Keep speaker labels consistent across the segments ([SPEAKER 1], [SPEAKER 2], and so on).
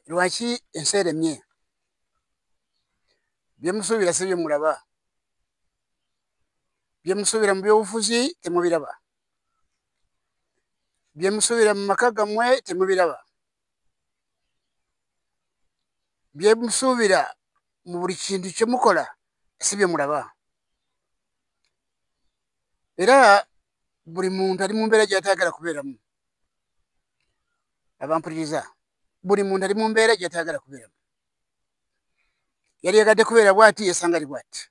[SPEAKER 1] lwaki enseremye byemusubira si byemulaba byemusubira mu byobufuzi temubiraba byemusubira mu maka gammwe temubiraba byemusubira mu buli kintu kyemukola si byemulaba era buli muntu ali mu mbeera gyatayagala kubeeramu abampuliriza buli muntu ali mu mbeera gyatayagala kubeeramu yali yagadde kubeera bwati yesanga ali bwati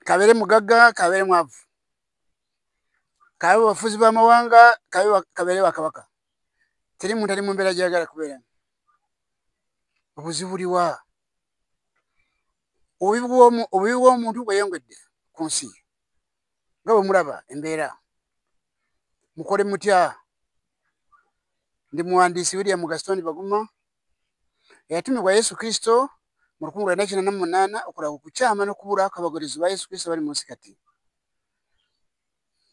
[SPEAKER 1] kabeere mugagga kabeere mwavu kabe bafuzi b'amawanga kabeere bakabaka teri muntu ali mu mbeera gyayagala kubeeramu obuzibu buliwa obubi bw'omuntu bweyongedde ku nsi nga bwe mulaba embeera mukole mutya ndi muwandiisi William Gaston Baguma eyatumibwa Yesu Kristo mu 1988 okulaba okukyama n'okubula akabagulizi ba Yesu Kristo bali mu nsi kati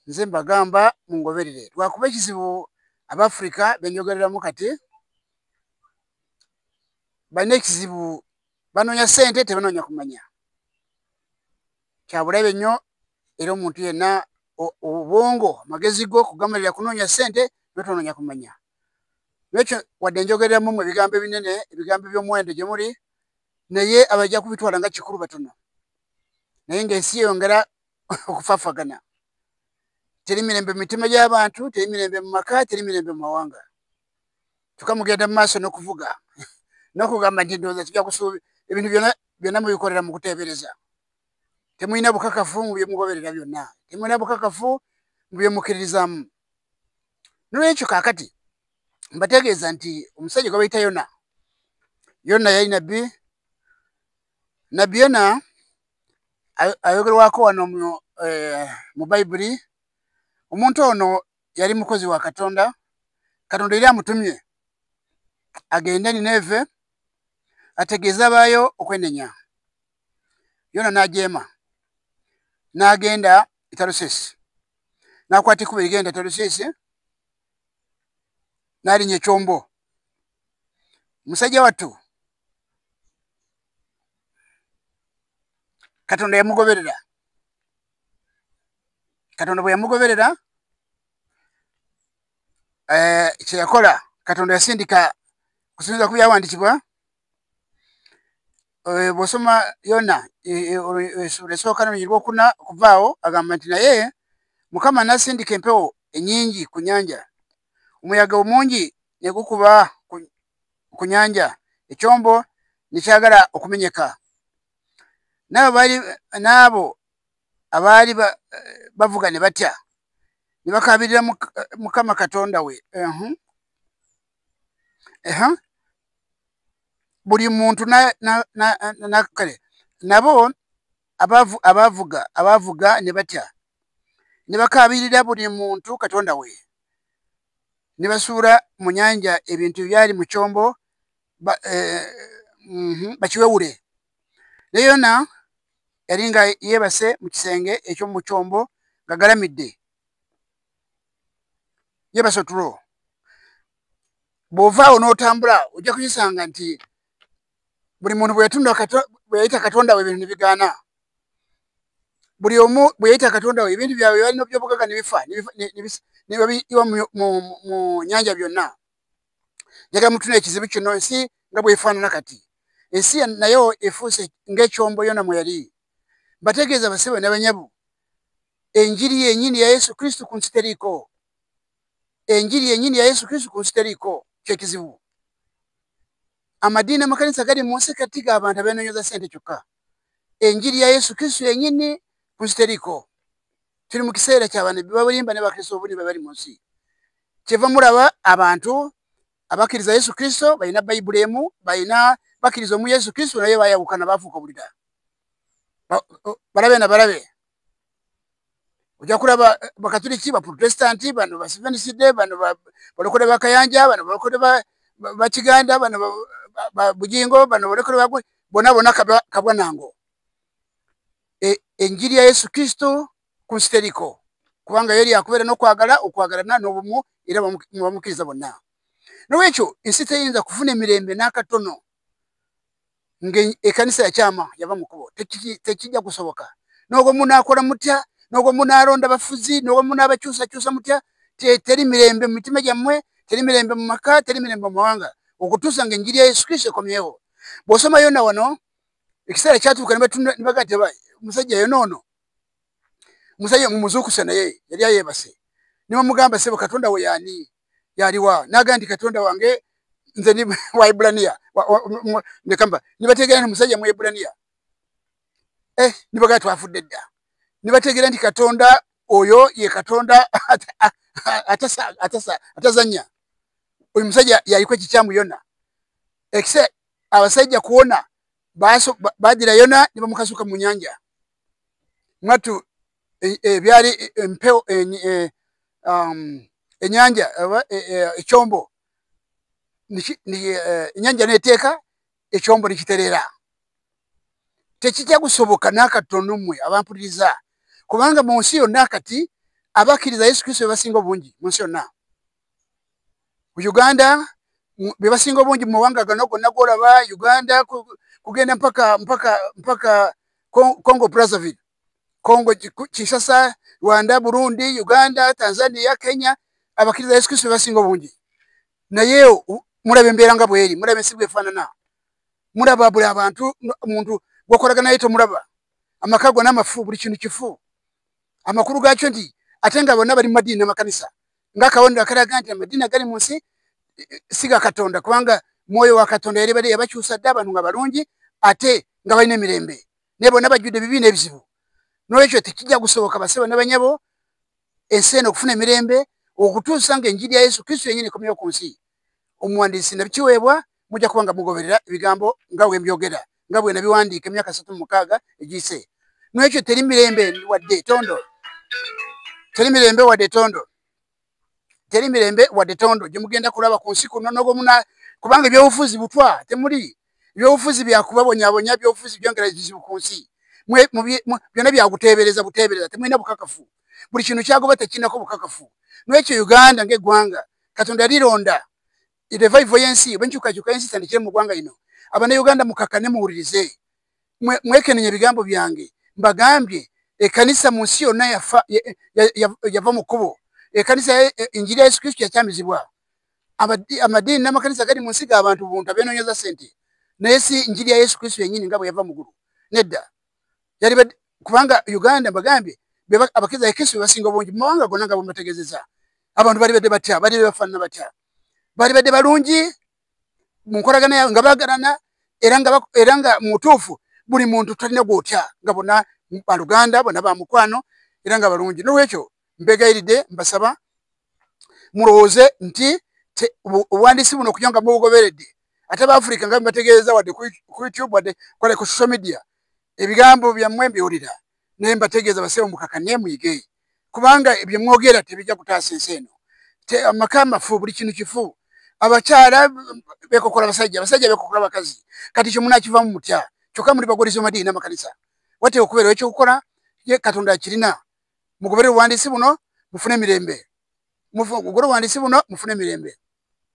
[SPEAKER 1] nze mbagamba mungoberere lwakuba ekizibu Abafrika benjogereramu kati balina ekizibu banoonya ssente tebanoonya kumanya kyabulabe nnyo era omuntu yenna obwongo amagezi go kugamalira kunoonya ssente notonoonya kumanya nekyo wadde njogereramu mu ebigambo ebinene ebigambo by'omuwendo gye muli naye abajja kubitwala nga kikulu batono naye ng'ensi yeyongera okufaafagana teri mirembe mu mitima gy'abantu teri mirembe mu maka teri mirembe mu mawanga kyokka mugenda mu maaso n'okuvuga n'okugamba nti ndowooza tujja kusuubi ebintu byonna mubikolera mu kuteebereza temulina bukakafu mu byemugoberera byonna temulina bukakafu mu byemukkiririzaamu nolwekyo kaakati mbategeeza nti omusajja gwe bayita Yona yali nabbi Yona ayogerwako wano mu Bayibuli omuntu ono yali mukozi wa Katonda Katonda yali amutumye agende Nineve ategeeza abaayo okwenenya Yona n'ajeema n'agenda e Talusisi n'akwata ekkubo erigenda e Talusisi n'alinnya ekyombo musajja wattu Katonda yamugoberera Katonda bwe yamugoberera kyeyakola Katonda yasindika kusinziira ku byawandiikibwa bw'osoma Yona essuula esooka n'olwokuna okuvaawo agamba nti naye Mukama n'asindika empewo ennyingi ku nnyanja omuyaga omungi ne gukuba ku nnyanja ekyombo ne kyagala okumenyeka n'abo abaali bavuga ne batya ne bakaabirira Mukama Katonda we buli muntu kale nabo abaavuga ne batya ne bakaabirira buli muntu Katonda we ne basuula mu nnyanja ebintu byali mu kyombo bakiwewule ne Yona yali nga yeebase mu kisenge eky'omu kyombo nga galamidde yeebase otulo bw'ovaawo n'otambula ojja kukisanga nti buli muntu bwe yayita Katonda we ebintu ne bigaana buli omu bwe yayita Katonda we ebintu byabwe balina by'obugaga ne bifa ne babiyiwa mu nnyanja byonna njagala mutuna ekizibu kino ensi nga bwefaanana kati ensi nayo efuuse ng'ekyombo Yona mwe yali bategeeza basibe n'abanyabu enjiri yennyini ya Yesu Kristo ku nsi teriiko enjiri yennyini ya Yesu Kristo ku nsi teriiko kyekizibu amadiini amakanisa gali mu nsi kati g'abantu abeenonyeza ssente kyokka enjiri ya Yesu Kristo yennyini ku nsi teriiko tuli mu kiseera ky'abantu bebabulimba ne bakristo obuli be bali mu nsi kyeva mulaba abantu abakkiriza Yesu Kristo balina Bayibuli emu bakkiriza omu Yesu Kristo naye baayawukana baafuuka bulira balabe na balabe ojja kulaba bakatuliki baprotestanti bano basiveniside bano balokole bakayanja bano balokole bakiganda bano bujingo bano balokole bonna kabwanango enjiri ya Yesu Kristo ku nsi teriko kubanga yeri akubeera n'okwagala okwagalana n'obumu era bamukkiriza bonna Nolwekyo ensi teyinza kufuna emirembe n'akatono ng'ekkanisa yakyama yava mu kkubo. Tekijja kusoboka. N'ogwo munaakola mutya, n'ogwo munaalonda bafuzi, n'ogwo munaabakyusakyusa mutya, teri mirembe mu mitima gyammwe, teri mirembe mu maka, teri mirembe mu mawanga, okutuusa ng'enjiri ya Yesu Kristo ekomyewo. Bw'osoma yonna wano, ekiseera kyatuuka ne bagaa nti omusajja yonoono, omusajja mumuzuukuse naye yali ayeebase. Ne bamugamba ssebo Katonda we y'ani? Yaliwa? N'agamba nti Katonda wange nze ndi wa Iburaniya. Ne bategeera nti omusajja mu Iburaniya. Ne bagaa twafudde dda. Ne bategeera nti Katonda oyo ye Katonda atazannya. Oyo musajja yaliko ekikyamu yonna. Ekiseera abasajja kuwona baadira yonna ne bamukasuka mu nnyanja. Mwattu ebyali empewo ennyanja ekyombo ennyanja neeteeka ekyombo nekiterera. Tekijja kusoboka n'akatono mmwe abampuliriza, kubanga mu nsi yonna kati abakkiriza Yesu Kristo be basinga obungi mu nsi yonna. Mu Uganda be basinga obungi mu mawanga gano gonna g'olaba, Uganda kugenda mpaka Congo Brazzaville, Congo Kinshasa, Rwanda, Burundi, Uganda, Tanzania, Kenya, abakkiriza Yesu Kristo be basinga obungi. Naye mulaba embeera nga bweri, mulaba ensi bwefaanana, mulaba buli abantu, omuntu gwokolagana naye tomulaba, amaka gonna amafu, buli kintu kifu. Amakulu gaakyo nti ate nga bonna bali mu madiini n'amakanisa, ng'akabonero akalaga nti amadiini agali mu nsi si ga Katonda, kubanga mwoyo wa Katonda yali badde yabakyusa dda abantu nga balungi ate nga balina emirembe, naye bonna bajjudde ebibi n'ebizibu. Nolwekyo tekijja kusoboka basebo ne banyabo ensi eno okufuna emirembe okutuusa ng'enjiri ya Yesu Kristo yennyini ekomyewo ku nsi. Omuwandiisi nabikiweebwa, mujja kuba nga mugoberera ebigambo nga bwe mbyogera, nga bwe nabiwandiika emyaka 36 egiyise. Nolwekyo teri mirembe wadde tondo, teri mirembe wadde tondo, teri mirembe wadde tondo gye mugenda kulaba ku nsi kuno n'ogwo kubanga ebyobufuzi butwa temuli. Ebyobufuzi byakubabonyabonya, ebyobufuzi byongera ebizibu ku nsi. Byonna byakuteebereza buteebereza, temulina bukakafu. Buli kintu kyagoba tekinako bukakafu. Nolwekyo Uganda ng'eggwanga Katonda yalironda revival y'ensi, bwenkyukakyuka y'ensi tandikire mu ggwanga lino. Abanayuganda mukakane muwulirize, mwekenenya ebigambo byange. Mbagambye ekkanisa mu nsi yonna yava mu kkubo. Ekkanisa enjiri ya Yesu Kristo yakyamizibwa. Amadiini n'amakanisa gali mu nsi g'abantu buntu abeenoonyeza ssente, naye si njiri ya Yesu Kristo yennyini nga bwe yava mu ggulu. Nedda. Kubanga Uganda mbagambye abakkiriza Yesu Kristo be basinga obungi mu mawanga gonna nga bwe mbategeezezza. Abantu bali badde batya, bali bafaanana batya, bali badde balungi mu nkolagana yaabwe nga baagalana, era nga mu butuufu buli muntu talina gw'otya, nga bonna baluganda, bonna ba mukwano, era nga balungi. Nolwekyo mbegayiridde, mbasaba mulowooze nti obuwandiisi buno okugira nga mubugoberedde, ate Abafrika nga mbategeeza wadde ku YouTube wadde ku social media, ebigambo byammwe mbiwulira, naye mbategeeza basebo mukakane muyige, kubanga bye mwogera tebijja kutaasa ensi eno. Amaka amafu, buli kintu kifu. Abakyala beekokola abasajja, abasajja beekokola abakazi. Kati kyo munaakivamu mutya? Kyokka muli bagoliza amadiini n'amakanisa. Wateekwa okubeerawo ekyokukola, ye Katonda akirina. Mugoberere obuwandiisi buno mufune emirembe. Mugole obuwandiisi buno mufune emirembe.